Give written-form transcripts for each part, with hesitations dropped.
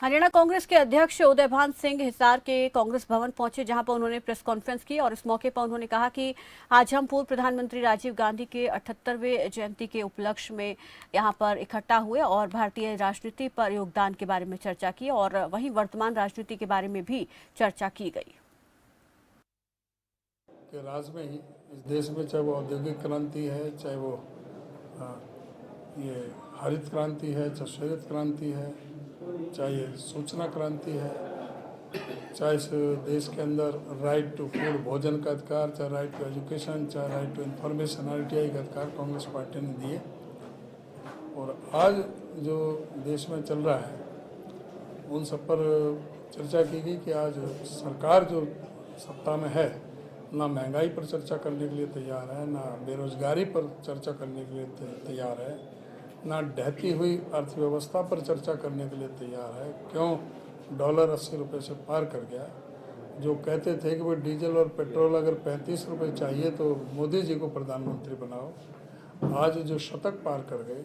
हरियाणा कांग्रेस के अध्यक्ष उदयभान सिंह हिसार के कांग्रेस भवन पहुंचे, जहां पर उन्होंने प्रेस कॉन्फ्रेंस की और इस मौके पर उन्होंने कहा कि आज हम पूर्व प्रधानमंत्री राजीव गांधी के 78वें जयंती के उपलक्ष्य में यहां पर इकट्ठा हुए और भारतीय राजनीति पर योगदान के बारे में चर्चा की और वहीं वर्तमान राजनीति के बारे में भी चर्चा की गई। राज्य में ही इस देश में चाहे वो औद्योगिक क्रांति है, चाहे वो ये हरित क्रांति है, चाहे श्वेत क्रांति है, चाहे ये सूचना क्रांति है, चाहे इस देश के अंदर राइट टू फूड भोजन का अधिकार, चाहे राइट टू एजुकेशन, चाहे राइट टू इंफॉर्मेशन, RTI का अधिकार कांग्रेस पार्टी ने दिए। और आज जो देश में चल रहा है उन सब पर चर्चा की गई कि आज सरकार जो सत्ता में है ना महंगाई पर चर्चा करने के लिए तैयार है, ना बेरोजगारी पर चर्चा करने के लिए तैयार है, ना ढहती हुई अर्थव्यवस्था पर चर्चा करने के लिए तैयार है। क्यों डॉलर 80 रुपये से पार कर गया। जो कहते थे कि वो डीजल और पेट्रोल अगर 35 रुपये चाहिए तो मोदी जी को प्रधानमंत्री बनाओ, आज जो शतक पार कर गए,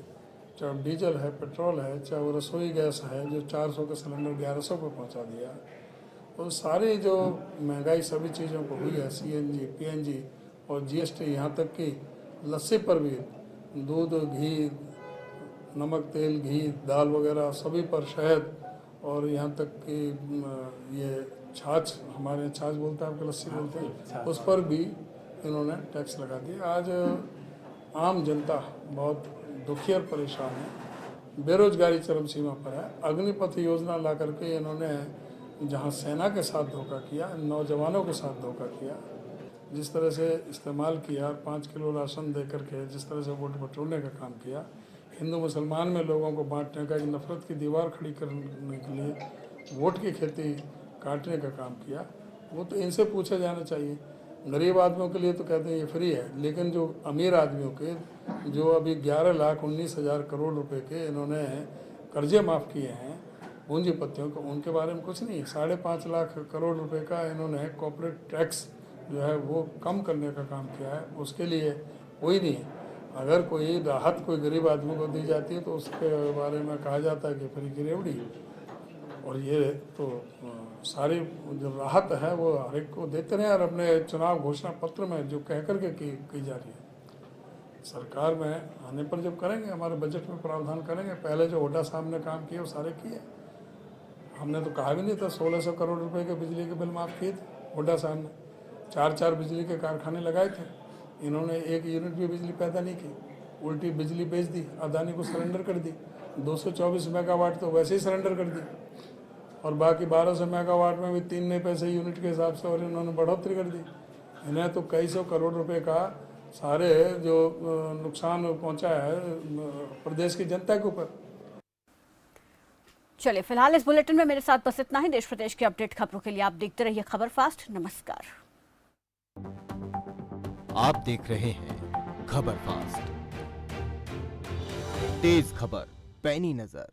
चाहे डीजल है, पेट्रोल है, चाहे वो रसोई गैस है जो 400 का सिलेंडर 1100 पर पहुँचा दिया। तो सारी जो महंगाई सभी चीज़ों को हुई है, CNG, PNG और GST, यहाँ तक कि लस्सी पर भी दूध, घी, नमक, तेल, घी, दाल वगैरह सभी पर, शहद, और यहाँ तक कि ये छाछ, हमारे यहाँ छाछ बोलते हैं, आपके लस्सी बोलते हैं, उस पर भी इन्होंने टैक्स लगा दिया। आज आम जनता बहुत दुखी और परेशान है, बेरोजगारी चरम सीमा पर है। अग्निपथ योजना ला करके इन्होंने जहां सेना के साथ धोखा किया, नौजवानों के साथ धोखा किया, जिस तरह से इस्तेमाल किया, 5 किलो राशन दे करके जिस तरह से वोट बटोरने का काम किया, हिंदू मुसलमान में लोगों को बांटने का, एक नफरत की दीवार खड़ी करने के लिए वोट की खेती काटने का काम किया, वो तो इनसे पूछा जाना चाहिए। गरीब आदमियों के लिए तो कहते हैं ये फ्री है, लेकिन जो अमीर आदमियों के, जो अभी 11,19,000 करोड़ रुपए के इन्होंने कर्जे माफ़ किए हैं पूंजीपतियों को, उनके बारे में कुछ नहीं। 5.5 लाख करोड़ रुपए का इन्होंने कॉर्पोरेट टैक्स जो है वो कम करने का काम किया है, उसके लिए कोई नहीं है। अगर कोई राहत कोई गरीब आदमी को दी जाती है तो उसके बारे में कहा जाता है कि फ्री की रेवड़ी। और ये तो सारी जो राहत है वो हर एक को देते रहे, और अपने चुनाव घोषणा पत्र में जो कह करके की जा रही है, सरकार में आने पर जब करेंगे, हमारे बजट में प्रावधान करेंगे। पहले जो हुड्डा साहब ने काम किए वो सारे किए, हमने तो कहा भी नहीं था। 1600 करोड़ रुपए के बिजली के बिल माफ़ किए थे हुड्डा साहब ने, 4 बिजली के कारखाने लगाए थे, इन्होंने 1 यूनिट भी बिजली पैदा नहीं की, उल्टी बिजली बेच दी, अदानी को सरेंडर कर दी। 224 मेगावाट तो वैसे ही सरेंडर कर दी, और बाकी 1200 मेगावाट में भी 3 नए पैसे यूनिट के हिसाब से और इन्होंने बढ़ोतरी कर दी। इन्हें तो कई सौ करोड़ रुपए का सारे जो नुकसान पहुंचा है प्रदेश की जनता के ऊपर। चलिए, फिलहाल इस बुलेटिन में मेरे साथ बस इतना ही। देश प्रदेश की अपडेट खबरों के लिए आप देखते रहिए खबर फास्ट। नमस्कार। आप देख रहे हैं खबर फास्ट, तेज खबर, पैनी नजर।